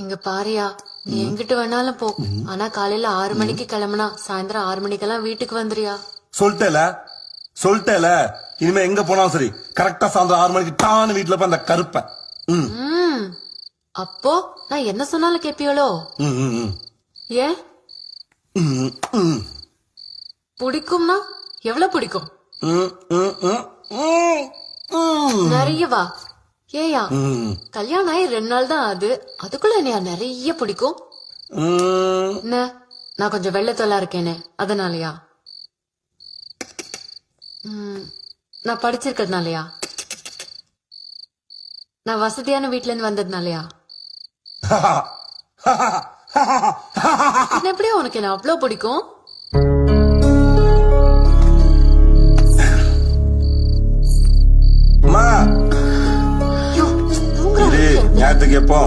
இங்க பாரியா, நீ எங்கிட்டு வேணாலும் போ. ஆனா காலையில 6 மணிக்கு கிளம்புனா சாயந்தரம் 6 மணிக்கெல்லாம் வீட்டுக்கு வந்துறியா? சொல்லிட்டேல இனிமே எங்க போனாலும் சரி கரெக்டா சாயந்தரம் 6 மணிக்கு டான்னு வீட்டுல போய் அந்த கருப்பை. அப்போ நான் என்ன சொன்னாலும் கேப்பியோளோ? ஏன் பிடிக்கும்னா எவ்வளவு பிடிக்கும்? நிறையவா? ஏயா, கல்யாணம் ஆகி 2 நாள் தான் ஆகுது, அதுக்குள்ள என்னையா நிறைய பிடிக்கும்? என்ன, நான் கொஞ்சம் வெள்ளத்தோலா இருக்கேனே அதனாலயா? நான் படிச்சிருக்கிறதுனாலயா? நான் வசதியான வீட்ல இருந்து வந்ததுனாலயா? எப்படியா உனக்கு என்ன அவ்வளவு பிடிக்கும்? நேரத்துக்கு எப்போ